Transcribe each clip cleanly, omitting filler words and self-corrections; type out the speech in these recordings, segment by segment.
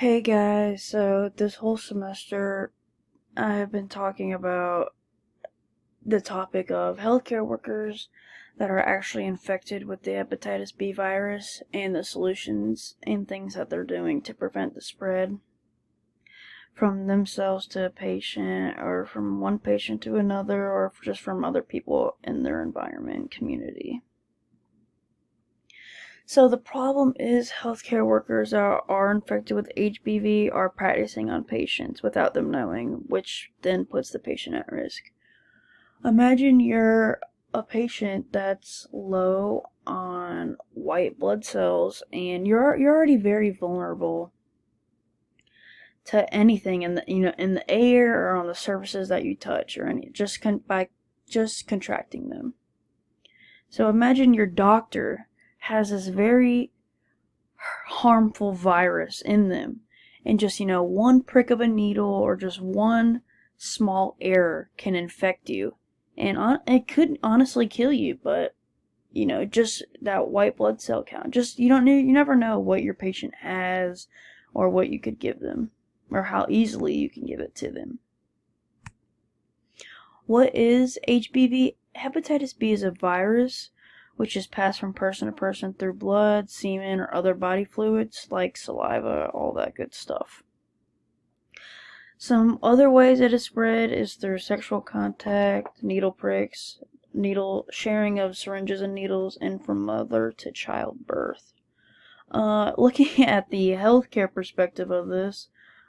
Hey guys, so this whole semester I have been talking about the topic of healthcare workers that are actually infected with the hepatitis B virus and the solutions and things that they're doing to prevent the spread from themselves to a patient or from one patient to another or just from other people in their environment and community. So the problem is healthcare workers are infected with HBV are practicing on patients without them knowing, which then puts the patient at risk. Imagine you're a patient that's low on white blood cells and you're already very vulnerable to anything in the air or on the surfaces that you touch or any by just contracting them. So imagine your doctor has this very harmful virus in them, and just one prick of a needle or just one small error can infect you, and it could honestly kill you. But just that white blood cell count, just you never know what your patient has or what you could give them or how easily you can give it to them. What is HBV? Hepatitis B is a virus which is passed from person to person through blood, semen, or other body fluids like saliva, all that good stuff. Some other ways it is spread is through sexual contact, needle pricks, needle sharing of syringes and needles, and from mother to childbirth. Looking at the healthcare perspective of this,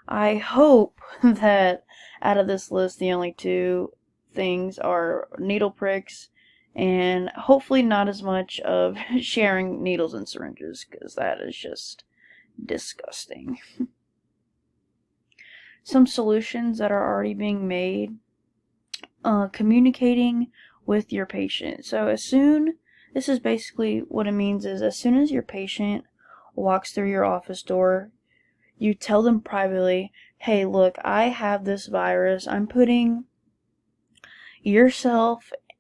I hope that out of this list, the only two things are needle pricks and hopefully not as much of sharing needles and syringes, because that is just disgusting. Some solutions that are already being made: communicating with your patient. So this is basically what it means is as soon as your patient walks through your office door, you tell them privately, hey, look, I have this virus. I'm putting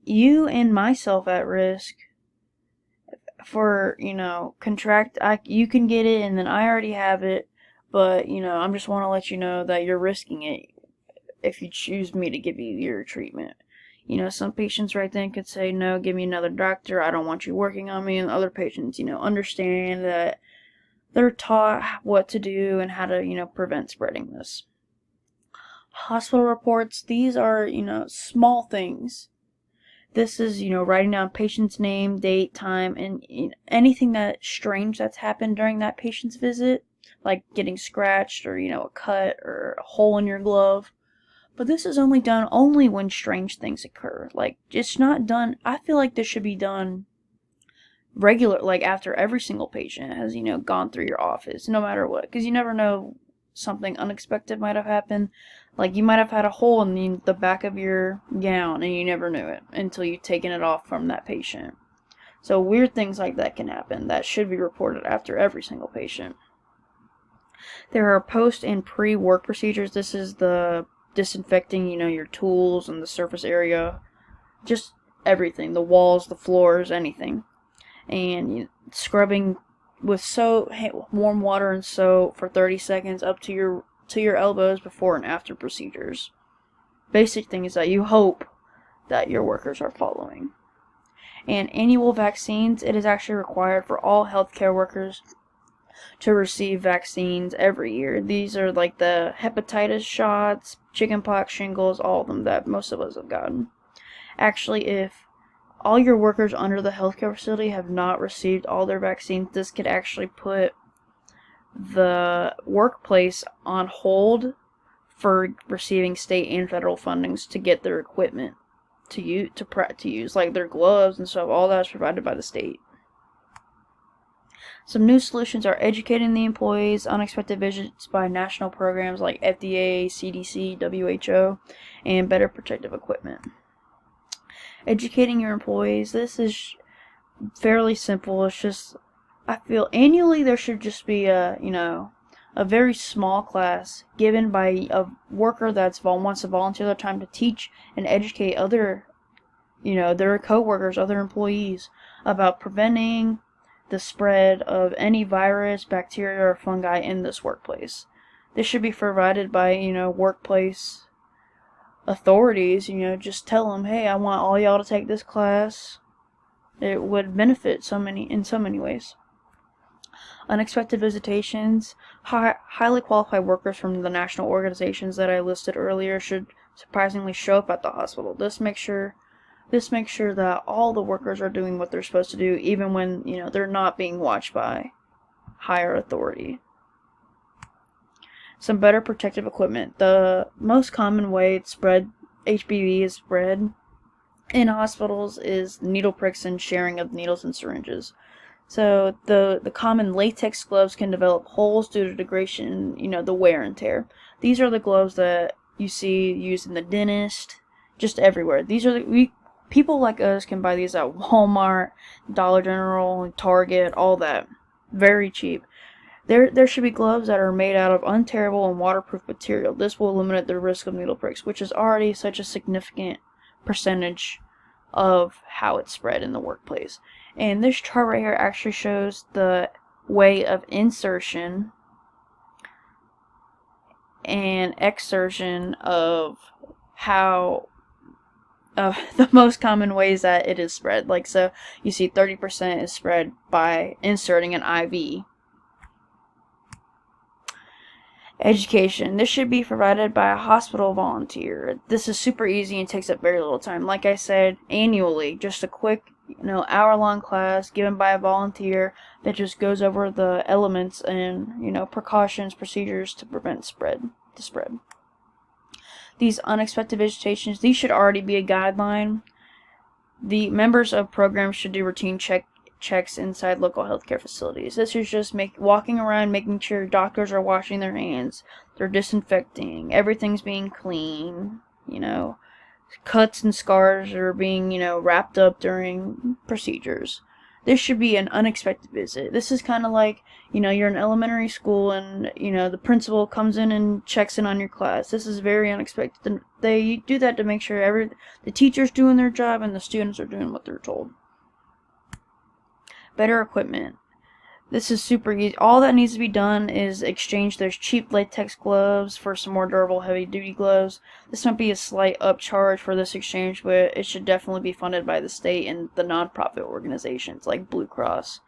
you and myself at risk for, you can get it and then I already have it, but, I'm just want to let you know that you're risking it if you choose me to give you your treatment. Some patients right then could say, no, give me another doctor. I don't want you working on me. And other patients, understand that they're taught what to do and how to, prevent spreading this. Hospital reports, these are, small things. This is, writing down patient's name, date, time, and anything that strange that's happened during that patient's visit, like getting scratched or, a cut or a hole in your glove. But this is only done when strange things occur. Like, it's not done, I feel like this should be done regular, like after every single patient has, gone through your office, no matter what. Because you never know, something unexpected might have happened. Like, you might have had a hole in the back of your gown and you never knew it until you've taken it off from that patient. So weird things like that can happen. That should be reported after every single patient. There are post and pre-work procedures. This is the disinfecting, your tools and the surface area. Just everything. The walls, the floors, anything. And scrubbing with soap, warm water and soap for 30 seconds up to your elbows before and after procedures. Basic things that you hope that your workers are following. And annual vaccines, it is actually required for all healthcare workers to receive vaccines every year. These are like the hepatitis shots, chickenpox, shingles, all of them that most of us have gotten. Actually, if all your workers under the healthcare facility have not received all their vaccines, this could actually put the workplace on hold for receiving state and federal fundings to get their equipment to use, like their gloves and stuff. All that's provided by the state. Some new solutions are educating the employees, unexpected visits by national programs like FDA, CDC, WHO, and better protective equipment. Educating your employees, this is fairly simple. It's just, I feel annually there should just be a very small class given by a worker that wants to volunteer their time to teach and educate other, their coworkers, other employees about preventing the spread of any virus, bacteria, or fungi in this workplace. This should be provided by, workplace authorities. Just tell them, hey, I want all y'all to take this class. It would benefit in so many ways. Unexpected visitations. Highly qualified workers from the national organizations that I listed earlier should surprisingly show up at the hospital. This makes sure that all the workers are doing what they're supposed to do, even when, they're not being watched by higher authority. Some better protective equipment. The most common way HPV is spread in hospitals is needle pricks and sharing of needles and syringes. So the common latex gloves can develop holes due to degradation, the wear and tear. These are the gloves that you see used in the dentist, just everywhere. These are people like us can buy these at Walmart, Dollar General, Target, all that. Very cheap. There should be gloves that are made out of untearable and waterproof material. This will eliminate the risk of needle pricks, which is already such a significant percentage of how it's spread in the workplace. And this chart right here actually shows the way of insertion and exertion of how the most common ways that it is spread. Like, so you see 30% is spread by inserting an IV. Education. This should be provided by a hospital volunteer. This is super easy and takes up very little time. Like I said, annually, just a quick, hour-long class given by a volunteer that just goes over the elements and, precautions, procedures to prevent the spread. These unexpected visitations, these should already be a guideline. The members of programs should do routine checks inside local healthcare facilities. This is just walking around, making sure doctors are washing their hands, they're disinfecting, everything's being clean, cuts and scars are being, wrapped up during procedures. This should be an unexpected visit. This is kind of like, you're in elementary school and, the principal comes in and checks in on your class. This is very unexpected. They do that to make sure the teacher's doing their job and the students are doing what they're told. Better equipment. This is super easy. All that needs to be done is exchange those cheap latex gloves for some more durable heavy-duty gloves. This might be a slight upcharge for this exchange, but it should definitely be funded by the state and the nonprofit organizations like Blue Cross.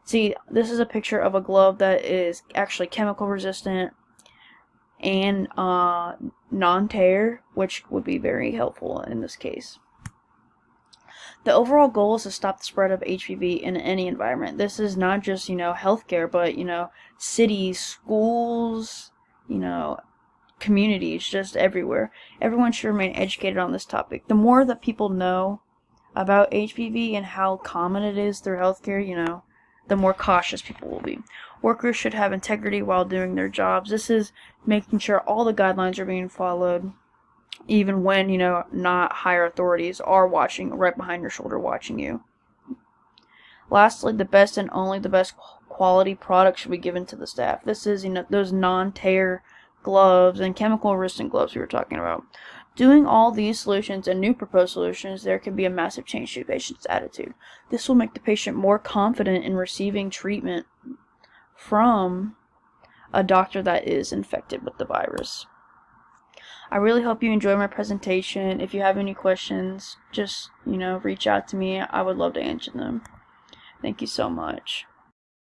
See, this is a picture of a glove that is actually chemical resistant and non-tear, which would be very helpful in this case. The overall goal is to stop the spread of HPV in any environment. This is not just, healthcare, but, cities, schools, communities, just everywhere. Everyone should remain educated on this topic. The more that people know about HPV and how common it is through healthcare, the more cautious people will be. Workers should have integrity while doing their jobs. This is making sure all the guidelines are being followed, even when, not higher authorities are watching right behind your shoulder watching you. Lastly, the best and only the best quality products should be given to the staff. This is, those non-tear gloves and chemical resistant gloves we were talking about. Doing all these solutions and new proposed solutions, there can be a massive change to the patient's attitude. This will make the patient more confident in receiving treatment from a doctor that is infected with the virus. I really hope you enjoy my presentation. If you have any questions, just, reach out to me. I would love to answer them. Thank you so much.